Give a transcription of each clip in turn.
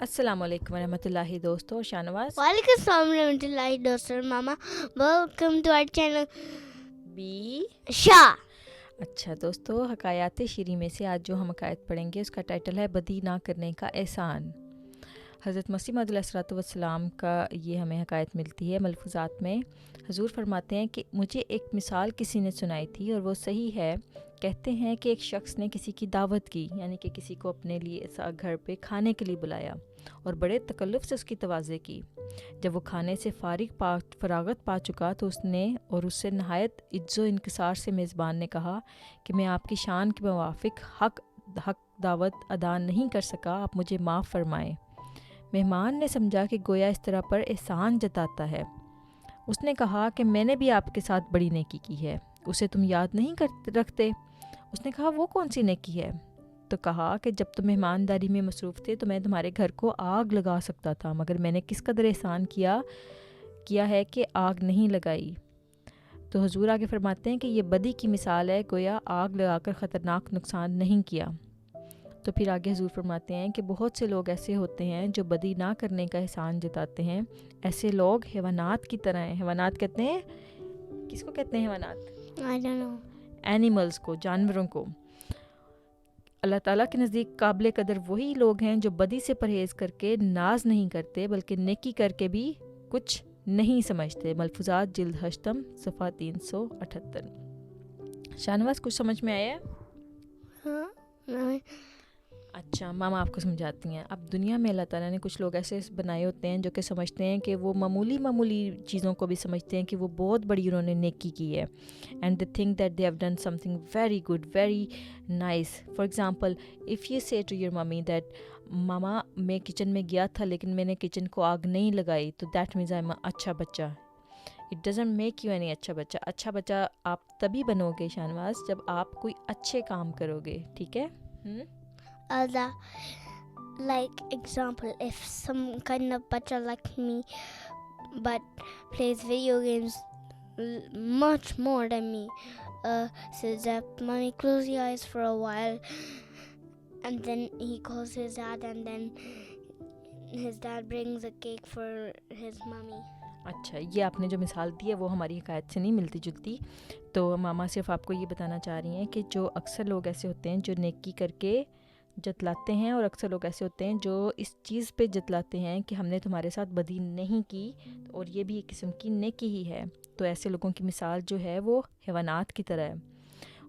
السلام علیکم ورحمۃ اللہ دوستو. شاہنواز وعلیکم السلام ورحمۃ اللہ دوستو. ماما welcome to our channel B. Shah. اچھا دوستو, حکایات شیریں میں سے آج جو ہم حکایت پڑھیں گے اس کا ٹائٹل ہے بدی نہ کرنے کا احسان. حضرت مسیح موعود علیہ الصلوۃ والسلام کا یہ ہمیں حکایت ملتی ہے. ملفوظات میں حضور فرماتے ہیں کہ مجھے ایک مثال کسی نے سنائی تھی اور وہ صحیح ہے. کہتے ہیں کہ ایک شخص نے کسی کی دعوت کی, یعنی کہ کسی کو اپنے لیے گھر پہ کھانے کے لیے بلایا اور بڑے تکلف سے اس کی توازے کی. جب وہ کھانے سے فراغت پا چکا تو اس سے نہایت عجز و انکسار سے میزبان نے کہا کہ میں آپ کی شان کے موافق حق دعوت ادا نہیں کر سکا, آپ مجھے معاف فرمائیں. مہمان نے سمجھا کہ گویا اس طرح پر احسان جتاتا ہے. اس نے کہا کہ میں نے بھی آپ کے ساتھ بڑی نیکی کی ہے, اسے تم یاد نہیں رکھتے؟ اس نے کہا وہ کون سی نیکی ہے؟ تو کہا کہ جب تم مہمانداری میں مصروف تھے تو میں تمہارے گھر کو آگ لگا سکتا تھا, مگر میں نے کس قدر احسان کیا ہے کہ آگ نہیں لگائی. تو حضور آگے فرماتے ہیں کہ یہ بدی کی مثال ہے, گویا آگ لگا کر خطرناک نقصان نہیں کیا. تو پھر آگے حضور فرماتے ہیں کہ بہت سے لوگ ایسے ہوتے ہیں جو بدی نہ کرنے کا احسان جتاتے ہیں. ایسے لوگ حیوانات کی طرح ہیں. حیوانات کہتے ہیں, کس کو کہتے ہیں حیوانات؟ I don't know. اینیملز کو, جانوروں کو. اللہ تعالیٰ کے نزدیک قابل قدر وہی لوگ ہیں جو بدی سے پرہیز کر کے ناز نہیں کرتے بلکہ نیکی کر کے بھی کچھ نہیں سمجھتے. ملفوظات جلد 8 صفحہ 378. شاہنواز کچھ سمجھ میں آیا ہے؟ ہاں. اچھا, ماما آپ کو سمجھاتی ہیں. اب دنیا میں اللہ تعالیٰ نے کچھ لوگ ایسے بنائے ہوتے ہیں جو کہ سمجھتے ہیں کہ وہ معمولی چیزوں کو بھی سمجھتے ہیں کہ وہ بہت بڑی انہوں نے نیکی کی ہے. And they think that they have done some thing very good, very nice. For example, if you سے ٹو یور ممی دیٹ ماما میں کچن میں گیا تھا لیکن میں نے کچن کو آگ نہیں لگائی, تو دیٹ مینز آئی ایم اچھا بچہ. It doesn't make you any اچھا بچہ. اچھا بچہ آپ تبھی بنو گے شاہنواز جب آپ کوئی اچھے کام کرو گے, ٹھیک ہے؟ Like example, if some kind of bacha like me but plays video games much more than me, says that mommy close your eyes for a while, and then he calls his dad, and then his dad brings a cake for his mommy. اچھا, یہ آپ نے جو مثال دی ہے وہ ہماری حکایت سے نہیں ملتی جلتی. تو ماما صرف آپ کو یہ بتانا چاہ رہی ہیں کہ جو اکثر لوگ ایسے ہوتے ہیں جو نیکی کر کے جتلاتے ہیں, اور اکثر لوگ ایسے ہوتے ہیں جو اس چیز پہ جتلاتے ہیں کہ ہم نے تمہارے ساتھ بدی نہیں کی, اور یہ بھی ایک قسم کی نیکی ہی ہے. تو ایسے لوگوں کی مثال جو ہے وہ حیوانات کی طرح ہے.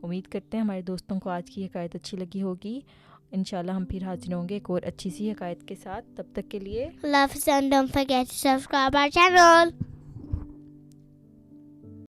امید کرتے ہیں ہمارے دوستوں کو آج کی حکایت اچھی لگی ہوگی. انشاءاللہ ہم پھر حاضر ہوں گے ایک اور اچھی سی حکایت کے ساتھ. تب تک کے لیے Love us and don't forget to subscribe our channel.